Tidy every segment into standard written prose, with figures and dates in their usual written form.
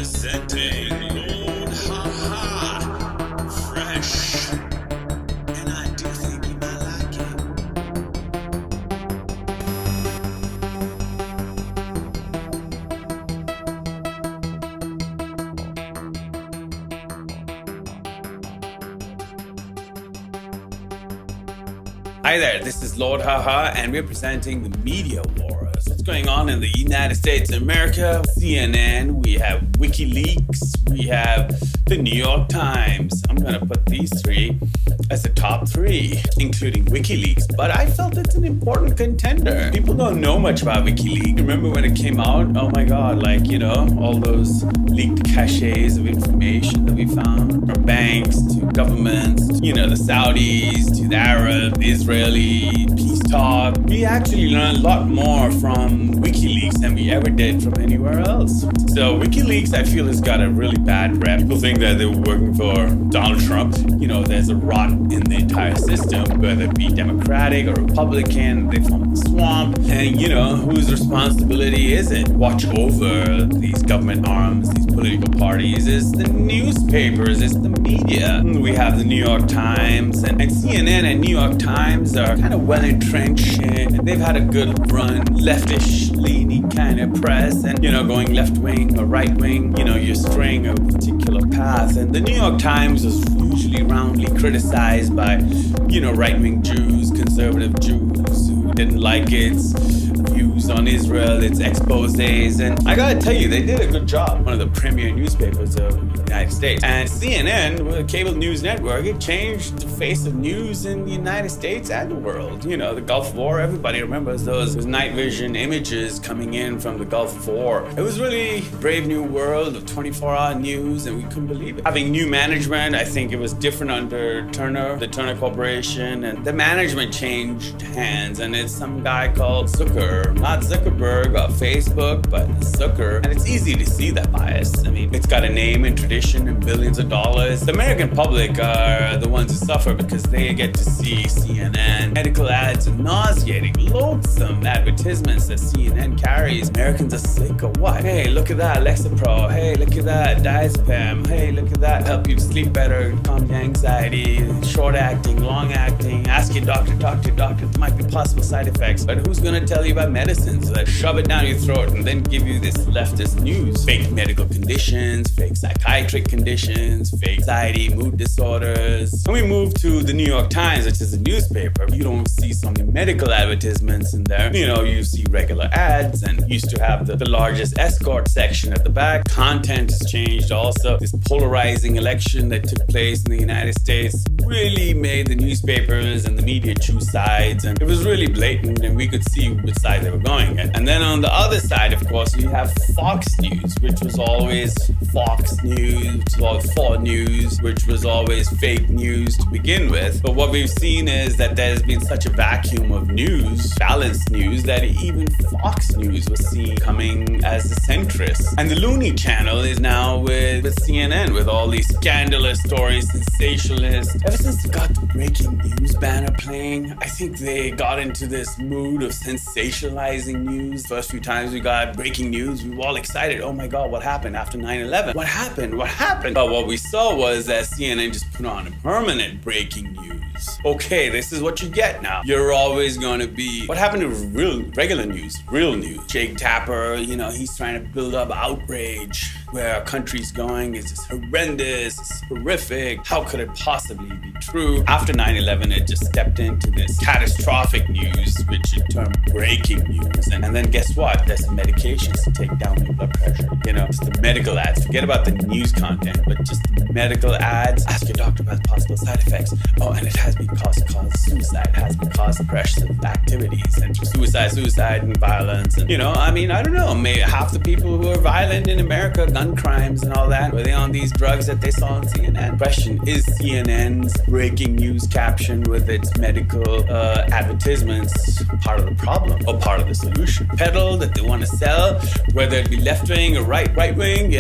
Presenting Lord Haha, fresh, and I do think you might like it. Hi there, this is Lord Haha, and we're presenting the Media Wars. What's going on in the United States of America? CNN, we have WikiLeaks, we have the New York Times. I'm gonna put these three as the top three, including WikiLeaks, but I felt it's an important contender. People don't know much about WikiLeaks. Remember when it came out? Oh my God, all those leaked caches of information that we found from banks to governments, the Saudis to the Arab, Israeli, peace talk. We actually learned a lot more from WikiLeaks than we ever did from anywhere else. So WikiLeaks, I feel, has got a really bad rep. People think that they were working for Donald Trump. There's a rot in the entire system, whether it be Democratic or Republican, they form a swamp. And whose responsibility is it? Watch over these government arms, these political parties. It's the newspapers, it's the media. We have the New York Times, and CNN and New York Times are kind of well entrenched, and they've had a good run, leftish leaning kind of press, and going left wing or right wing, you're straying a particular path. And the New York Times was usually roundly criticized by right wing Jews, conservative Jews who didn't like its views on Israel, its exposés, and I gotta tell you, they did a good job. One of the premier newspapers of the United States. And CNN, with a cable news network, it changed the face of news in the United States and the world. The Gulf War, everybody remembers those night vision images coming in from the Gulf War. It was really a brave new world of 24-hour news, and we couldn't believe it. Having new management, I think it was different under Turner, the Turner Corporation, and the management changed hands, and it's some guy called Zucker, not Zuckerberg or Facebook, but Zucker. And it's easy to see that bias. It's got a name and tradition and billions of dollars. The American public are the ones who suffer because they get to see CNN medical ads and nauseating, loathsome advertisements that CNN carries. Americans are sick of what? Hey, look at that, Lexapro. Hey, look at that, diazepam. Hey, look at that, help you sleep better, calm your anxiety, short acting, long acting. Ask your doctor, talk to your doctor. There might be possible side effects, but who's gonna tell you about medicines that shove it down your throat and then give you this leftist news? Fake medical conditions, fake psychiatric conditions, fake anxiety, mood disorders. When we move to the New York Times, which is a newspaper, you don't see so many medical advertisements in there. You see regular ads, and used to have the largest escort section at the back. Content has changed also. This polarizing election that took place in the United States really made the newspapers and the media choose sides, and it was really blatant, and we could see which side they were going at. And then on the other side, of course, you have Fox News, which was always Fox News, or 4 News, which was always fake news to begin with. But what we've seen is that there's been such a vacuum of news, balanced news, that even Fox News was seen coming as the centrist. And the Looney Channel is now with CNN, with all these scandalous stories, sensationalist. Ever since they got the breaking news banner playing, I think they got into this mood of sensationalizing news. First few times we got breaking news, we were all excited. Oh my God, what happened after 9/11? What happened? What happened? But what we saw was that CNN just put on a permanent breaking news. Okay, this is what you get now. You're always going to be... What happened to regular news, real news? Jake Tapper, he's trying to build up outrage. Where our country's going is just horrendous, it's horrific. How could it possibly be true? After 9/11, it just stepped into this catastrophic news, which it termed breaking news. And then guess what? There's some medications to take down your blood pressure. Just the medical ads. Forget about the news content, but just the medical ads. Ask your doctor about possible side effects. Oh, and it has been cause suicide. It has been cause depressive activities and suicide and violence. And, I don't know. Maybe half the people who are violent in America, gun crimes and all that, were they on these drugs that they saw on CNN? Question, is CNN's breaking news caption with its medical advertisements part of the problem or part of the solution? Pedal that they want to sell, whether it be left wing or right wing,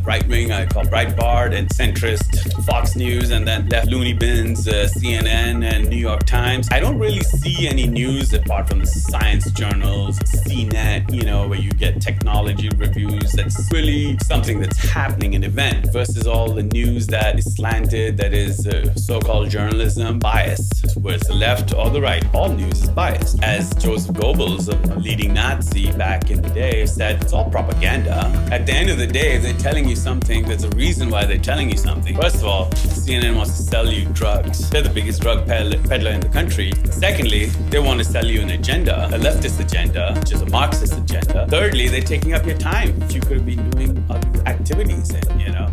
right wing I call Breitbart, and centrist Fox News, and then left loony bins, CNN and New York Times. I don't really see any news apart from the science journals, CNET, where you get technology reviews. That's really something that's happening, an event, versus all the news that is slanted, that is so-called journalism biased, whether it's the left or the right. All news is biased. As Joseph Goebbels, a leading Nazi back in the day, said, it's all propaganda. At the end of the day, if they're telling you something, there's a reason why they're telling you something. First of all, CNN wants to sell you drugs. They're the biggest drug peddler in the country. Secondly, they want to sell you an agenda, a leftist agenda, which is a Marxist agenda. Thirdly, they're taking up your time, which you could have been doing other activities in,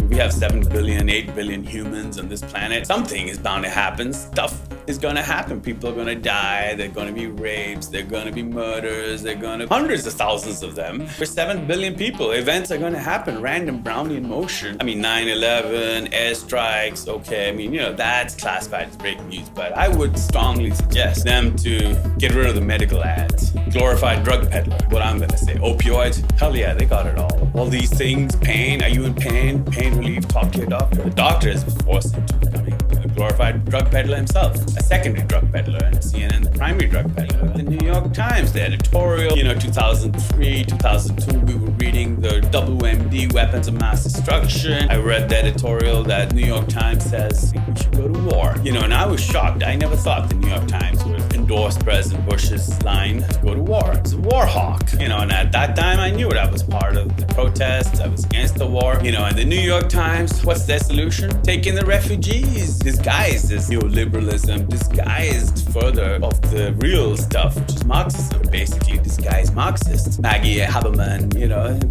We have 7 billion, 8 billion humans on this planet. Something is bound to happen. Stuff is going to happen. People are going to die. They're going to be rapes. They're going to be murders. Hundreds of thousands of them. For 7 billion people, events are going to happen. Random Brownian motion. 9/11, airstrikes. Okay, that's classified as breaking news. But I would strongly suggest them to get rid of the medical ads. Glorified drug peddler. What I'm going to say. Opioids. Hell yeah, they got it all. All these things. Pain. Are you in pain? Pain relief. Talk to your doctor. The doctor is forced into becoming a glorified drug peddler himself. A secondary drug peddler, and CNN, the primary drug peddler. The New York Times, the editorial, 2003, 2002, we were reading the WMD, weapons of mass destruction. I read the editorial that New York Times says, I think we should go to war. And I was shocked. I never thought the New York Times would endorse President Bush's line to go to war. It's a war hawk. And at that time, I knew it. I was part of the protests. I was against the war. And the New York Times, what's their solution? Take in the refugees. Disguised as neoliberalism, disguised further of the real stuff, which is Marxism, basically disguised Marxists. Maggie Haberman,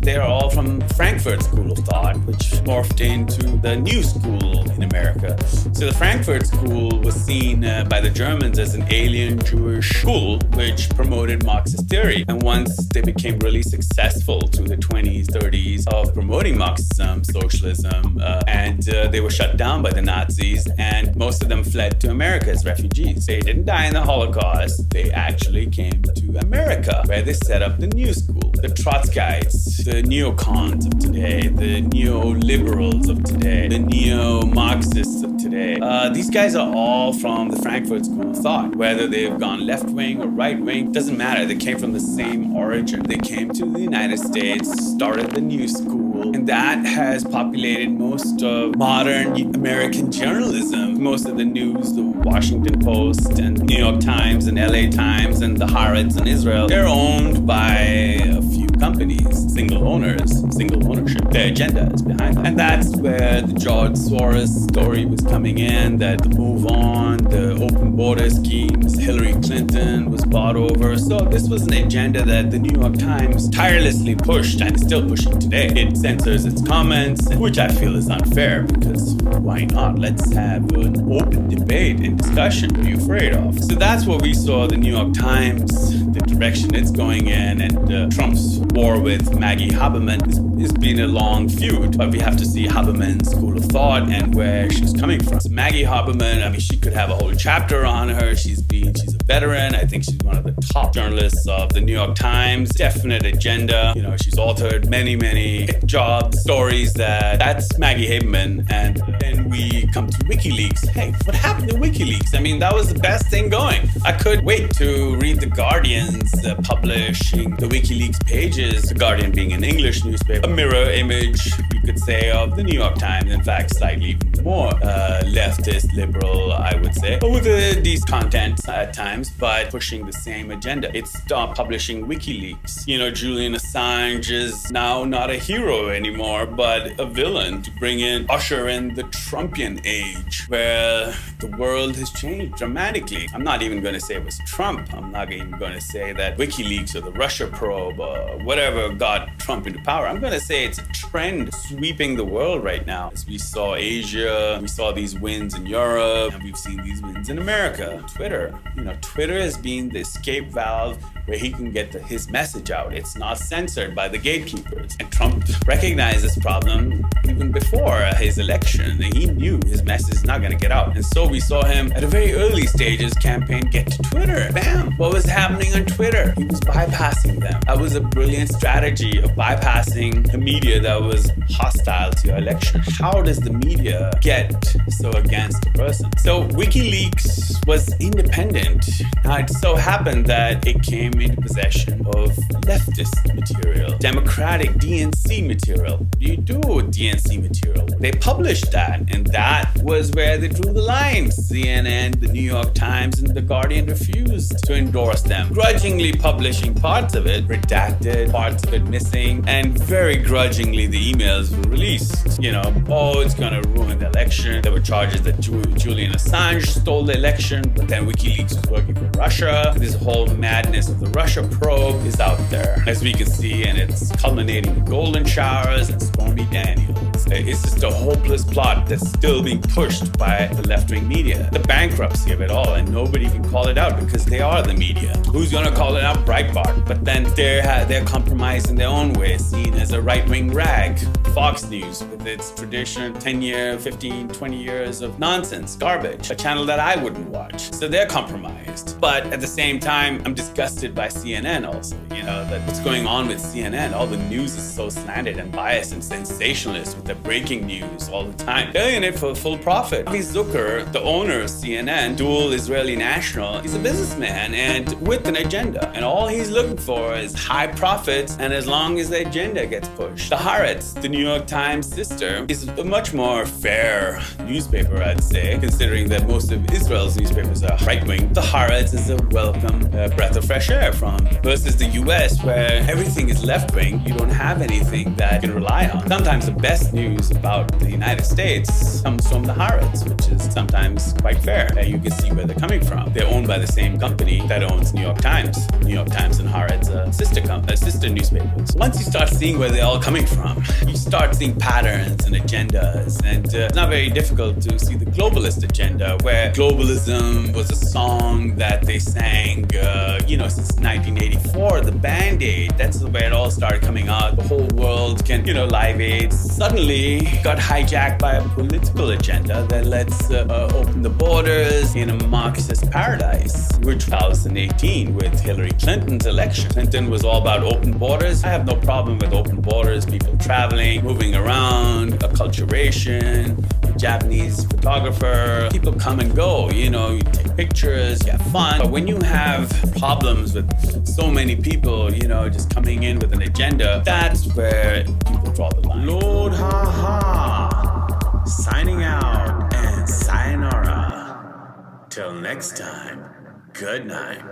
they're all from Frankfurt School of Thought, which morphed into the New School in America. So the Frankfurt School was seen by the Germans as an alien Jewish school, which promoted Marxist theory. And once they became really successful through the 20s, 30s of promoting Marxism, socialism, and they were shut down by the Nazis, and most of them fled to America as refugees. They didn't die in the Holocaust. They actually came to America, where they set up the New School. The Trotskyites, the neocons of today, the neoliberals of today, the neo-Marxists of today. These guys are all from the Frankfurt School of Thought. Whether they've gone left-wing or right-wing, doesn't matter. They came from the same origin. They came to the United States, started the New School, and that has populated most of modern American journalism. Most of the news, the Washington Post and New York Times and LA Times and the Haaretz in Israel, they're owned by a few companies, single owners, single ownership. Their agenda is behind that. And that's where the George Soros story was coming in, that the move on, the open border schemes, Hillary Clinton was bought over. So this was an agenda that the New York Times tirelessly pushed and is still pushing today. It censors its comments, which I feel is unfair, because why not? Let's have an open debate and discussion. What are you afraid of? So that's what we saw the New York Times, the direction it's going in, and Trump's war with Maggie Haberman has been a long feud. But we have to see Haberman's school of thought and where she's coming from. So Maggie Haberman, she could have a whole chapter on her. She's a veteran. I think she's one of the top journalists of the New York Times. Definite agenda. She's authored many jobs, stories. That's Maggie Haberman. And then we come to WikiLeaks. Hey, what happened to WikiLeaks? That was the best thing going. I could wait to read The Guardian's publishing the WikiLeaks pages. The Guardian being an English newspaper, a mirror image, you could say, of the New York Times. In fact, slightly more leftist, liberal, I would say, with these contents at times, but pushing the same agenda. It stopped publishing WikiLeaks. Julian Assange is now not a hero anymore, but a villain, to usher in the Trumpian age, where the world has changed dramatically. I'm not even going to say it was Trump. I'm not even going to say that WikiLeaks or the Russia probe or whatever got Trump into power. I'm going to say it's a trend sweeping the world right now. As we saw Asia, we saw these wins in Europe, and we've seen these wins in America. Twitter. Twitter has been the escape valve where he can get his message out. It's not censored by the gatekeepers. And Trump recognized this problem even before his election. He knew his message is not going to get out. And so we saw him at a very early stages campaign get to Twitter. Bam! What was happening on Twitter? He was bypassing them. That was a brilliant strategy of bypassing the media that was hostile to your election. How does the media get so against a person? So WikiLeaks was independent. Now it so happened that it came came into possession of leftist material, democratic DNC material. What do you do with DNC material? They published that, and that was where they drew the line. CNN, the New York Times, and the Guardian refused to endorse them, grudgingly publishing parts of it, redacted, parts of it missing, and very grudgingly the emails were released. You know, oh, it's gonna ruin the election. There were charges that Julian Assange stole the election, but then WikiLeaks was working for Russia. This whole madness of the Russia probe is out there, as we can see, and it's culminating in golden showers and Stormy Daniels. It's just a hopeless plot that's still being pushed by the left-wing media. The bankruptcy of it all, and nobody can call it out because they are the media. Who's gonna call it out? Breitbart. But then they're compromised in their own way, seen as a right-wing rag. Fox News, with its traditional 10-year, 15, 20 years of nonsense, garbage, a channel that I wouldn't watch. So they're compromised. But at the same time, I'm disgusted by CNN also. You know, that what's going on with CNN, all the news is so slanted and biased and sensationalist with the breaking news all the time. They're in it for full profit. Avi Zucker, the owner of CNN, dual Israeli national, he's a businessman and with an agenda. And all he's looking for is high profits, and as long as the agenda gets pushed. The Haaretz, the New York Times sister, is a much more fair newspaper, I'd say, considering that most of Israel's newspapers are right-wing. The Haaretz is a welcome breath of fresh air versus the US, where everything is left-wing. You don't have anything that you can rely on. Sometimes the best news about the United States comes from the Haaretz, which is sometimes quite fair. You can see where they're coming from. They're owned by the same company that owns New York Times. New York Times and Haaretz are sister newspapers. Once you start seeing where they're all coming from, you start seeing patterns and agendas, and it's not very difficult to see the globalist agenda, where globalism was a song that they sang, since 1984, the Band-Aid. That's where it all started coming out. The whole world can, Live Aid suddenly got hijacked by a political agenda that lets open the borders in a Marxist paradise. We're 2018 with Hillary Clinton's election. Clinton was all about open borders. I have no problem with open borders, people traveling, moving around, acculturation, a Japanese photographer, people come and go, you take pictures, you have fun. But when you have problems with so many people, just coming in with an agenda, that's where people draw the line. Lord Ha Ha, signing out and sayonara. Till next time, good night.